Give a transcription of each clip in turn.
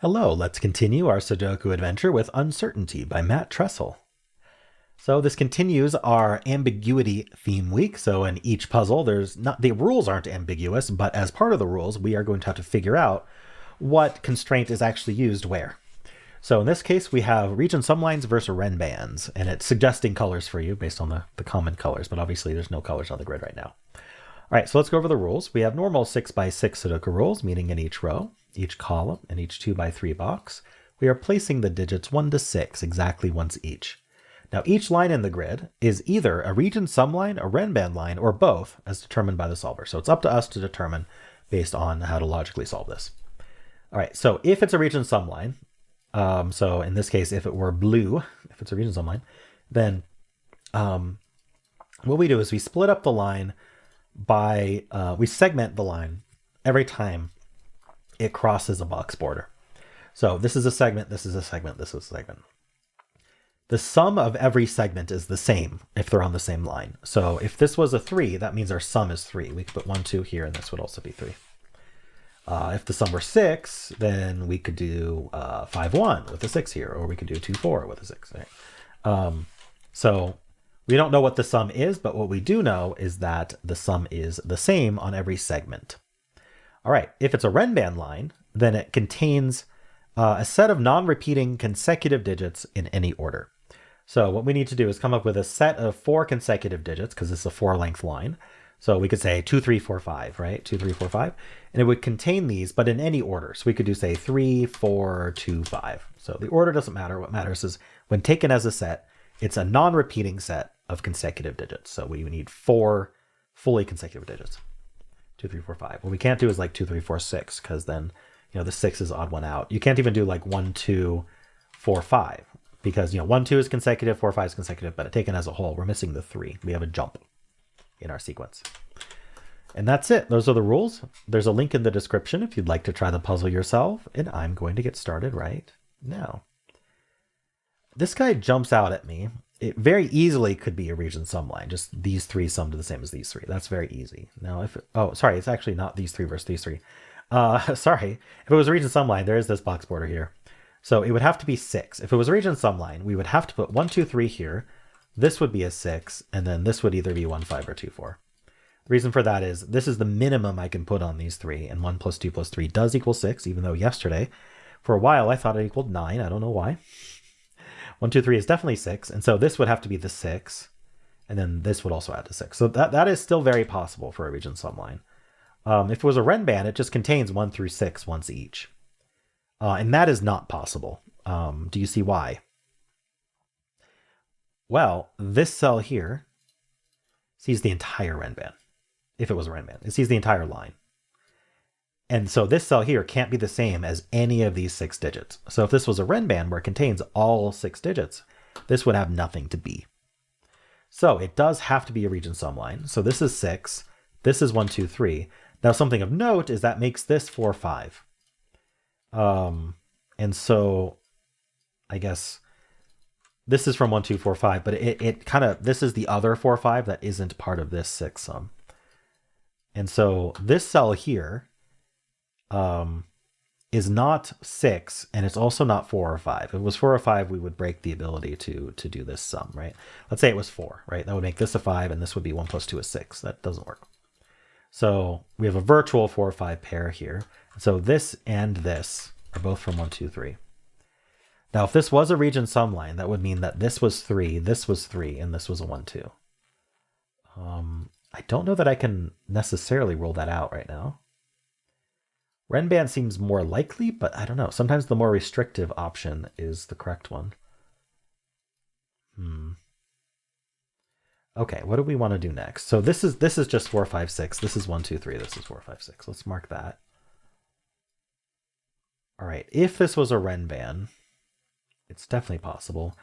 Hello, let's continue our Sudoku adventure with Uncertainty by Matt Tressel. So this continues our ambiguity theme week. So in each puzzle, the rules aren't ambiguous, but as part of the rules, we are going to have to figure out what constraint is actually used where. So in this case, we have region sumlines versus renbands, and it's suggesting colors for you based on the common colors, but obviously there's no colors on the grid right now. All right, so let's go over the rules. We have normal 6x6 Sudoku rules, meaning in each row, each column, and each 2x3 box, we are placing the digits 1 to 6 exactly once each. Now, each line in the grid is either a region sum line, a renband line, or both, as determined by the solver. So it's up to us to determine based on how to logically solve this. All right, so if it's a region sum line, so in this case, if it were blue, if it's a region sum line, then what we do is we split up the line by, we segment the line every time it crosses a box border. So this is a segment, this is a segment, this is a segment. The sum of every segment is the same if they're on the same line. So if this was a 3, that means our sum is 3. We could put 1, 2 here, and this would also be 3. If the sum were 6, then we could do 5, 1 with a 6 here, or we could do 2, 4 with a 6. Right? So we don't know what the sum is, but what we do know is that the sum is the same on every segment. All right, if it's a renband line, then it contains a set of non-repeating consecutive digits in any order. So what we need to do is come up with a set of 4 consecutive digits, because it's a 4-length line. So we could say 2, 3, 4, 5, right? 2, 3, 4, 5. And it would contain these, but in any order. So we could do, say, 3, 4, 2, 5. So the order doesn't matter. What matters is when taken as a set, it's a non-repeating set of consecutive digits. So we need 4 fully consecutive digits. 2, 3, 4, 5. What we can't do is like 2, 3, 4, 6, because then, the 6 is odd one out. You can't even do like 1, 2, 4, 5, because, 1, 2 is consecutive, 4, 5 is consecutive, but taken as a whole, we're missing the 3. We have a jump in our sequence. And that's it. Those are the rules. There's a link in the description if you'd like to try the puzzle yourself, and I'm going to get started right now. This guy jumps out at me. It very easily could be a region sum line, just these 3 summed to the same as these 3. That's very easy. Now, it's actually not these 3 versus these 3. Sorry, if it was a region sum line, there is this box border here. So it would have to be 6. If it was a region sum line, we would have to put 1, 2, 3 here. This would be a 6, and then this would either be 1, 5, or 2, 4. The reason for that is this is the minimum I can put on these 3, and 1 plus 2 plus 3 does equal 6, even though yesterday, for a while, I thought it equaled 9. I don't know why. 1, 2, 3 is definitely 6, and so this would have to be the 6, and then this would also add to 6. So that is still very possible for a region sum line. If it was a renband, it just contains 1 through 6 once each. And that is not possible. Do you see why? Well, this cell here sees the entire renband. If it was a renband, it sees the entire line. And so this cell here can't be the same as any of these 6 digits. So if this was a renband where it contains all 6 digits, this would have nothing to be. So it does have to be a region sum line. So this is 6. This is 1, 2, 3. Now something of note is that makes this 4, 5. And so I guess this is from 1, 2, 4, 5, but it kind of, this is the other 4, 5 that isn't part of this 6 sum. And so this cell here is not 6, and it's also not 4 or 5. If it was 4 or 5, we would break the ability to do this sum, right? Let's say it was 4, right? That would make this a 5, and this would be 1 plus 2 is 6. That doesn't work. So we have a virtual 4 or 5 pair here. So this and this are both from 1, 2, 3. Now, if this was a region sum line, that would mean that this was 3, this was 3, and this was a 1, 2. I don't know that I can necessarily rule that out right now. Renband seems more likely, but I don't know. Sometimes the more restrictive option is the correct one. Okay, what do we want to do next? So this is just 4, 5, 6. This is 1, 2, 3. This is 4, 5, 6. Let's mark that. All right, if this was a renband, it's definitely possible.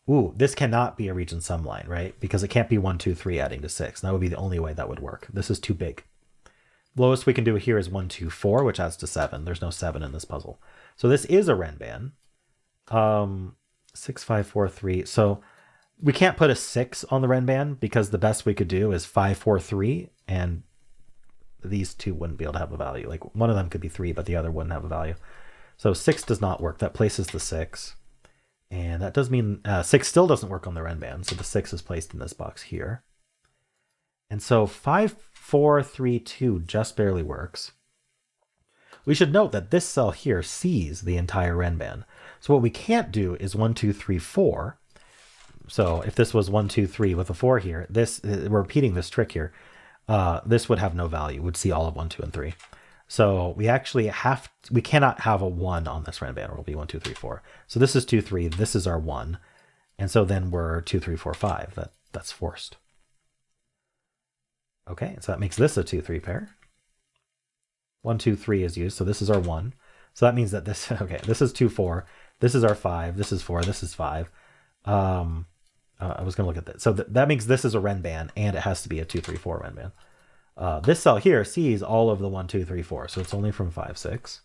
Ooh, this cannot be a region sum line, right? Because it can't be 1, 2, 3 adding to 6. That would be the only way that would work. This is too big. Lowest we can do here is 1, 2, 4, which adds to 7. There's no 7 in this puzzle. So this is a renband. 6, 5, 4, 3. So we can't put a 6 on the renband because the best we could do is 5, 4, 3, and these two wouldn't be able to have a value. Like one of them could be 3, but the other wouldn't have a value. So 6 does not work. That places the 6. And that does mean 6 still doesn't work on the Renban. So the 6 is placed in this box here. And so 5, 4, 3, 2 just barely works. We should note that this cell here sees the entire Renban. So what we can't do is 1, 2, 3, 4. So if this was 1, 2, 3 with a 4 here, we're repeating this trick here. This would have no value. We'd see all of 1, 2, and 3. So we actually we cannot have a 1 on this Renban. It will be 1, 2, 3, 4. So this is 2, 3. This is our 1. And so then we're 2, 3, 4, 5. That's forced. Okay, so that makes this a 2, 3 pair. 1, 2, 3 is used. So this is our 1. So that means that this, okay, this is 2, 4. This is our 5. This is 4. This is 5. I was going to look at that. So that makes this is a Renban, and it has to be a 2, 3, 4 Renban. This cell here sees all of the 1, 2, 3, 4. So it's only from 5, 6.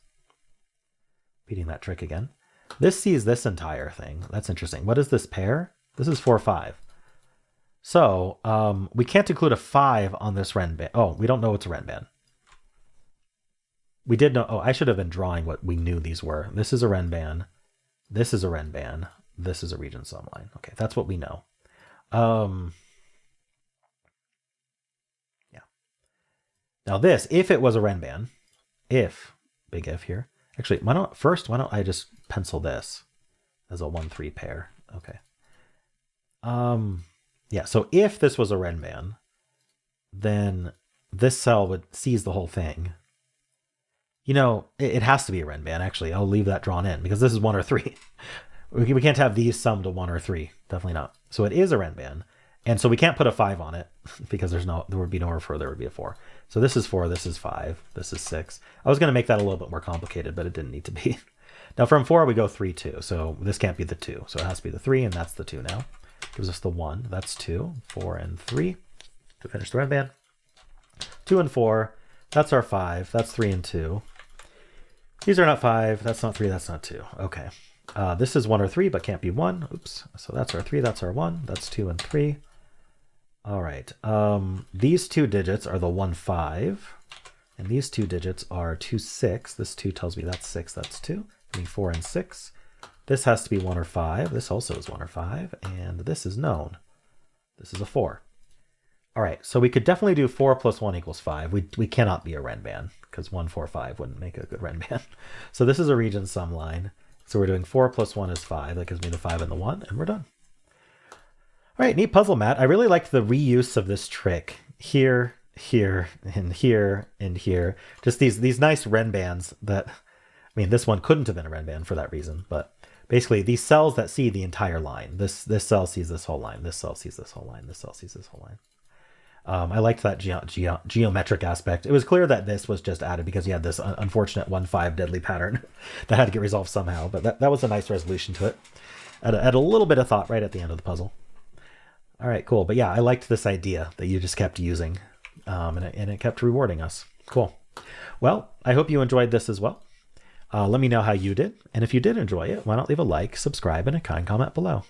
Repeating that trick again. This sees this entire thing. That's interesting. What is this pair? This is 4, 5. So we can't include a 5 on this Renban. Oh, we don't know it's a Renban. We did know. Oh, I should have been drawing what we knew these were. This is a Renban. This is a Renban. This is a region sum line. Okay, that's what we know. Yeah. Now this, if it was a Renban, big if here. Actually, why don't I just pencil this as a 1, 3 pair? Okay. Yeah, so if this was a Renban, then this cell sees the whole thing. You know, it has to be a Renban, actually. I'll leave that drawn in because this is 1 or 3. We can't have these summed to 1 or 3. Definitely not. So it is a Renban. And so we can't put a 5 on it because there would be nowhere for there would be a 4. So this is 4, this is 5, this is 6. I was going to make that a little bit more complicated, but it didn't need to be. Now from 4, we go 3, 2. So this can't be the 2. So it has to be the 3, and that's the 2 now. Gives us the 1. That's 2, 4, and 3 to finish the Renban. 2 and 4. That's our 5. That's 3 and 2. These are not 5. That's not 3. That's not 2. Okay. This is 1 or 3, but can't be 1. Oops. So that's our 3. That's our 1. That's 2 and 3. All right. These 2 digits are the 1, 5. And these 2 digits are 2, 6. This 2 tells me that's 6. That's 2. I mean 4 and 6. This has to be 1 or 5. This also is 1 or 5. And this is known. This is a 4. All right. So we could definitely do 4 plus 1 equals 5. We cannot be a Renban because 1, 4, 5 wouldn't make a good Renban. So this is a region sum line. So we're doing 4 plus 1 is 5. That gives me the 5 and the 1, and we're done. All right, neat puzzle, Matt. I really liked the reuse of this trick. Here, here, and here, and here. Just these nice Renbans that, I mean, this one couldn't have been a Renban for that reason, but basically these cells that see the entire line. This cell sees this whole line. This cell sees this whole line. This cell sees this whole line. I liked that geometric aspect. It was clear that this was just added because you had this unfortunate 1-5 deadly pattern that had to get resolved somehow. But that was a nice resolution to it. Add a little bit of thought right at the end of the puzzle. All right, cool. But yeah, I liked this idea that you just kept using, and it kept rewarding us. Cool. Well, I hope you enjoyed this as well. Let me know how you did. And if you did enjoy it, why not leave a like, subscribe, and a kind comment below.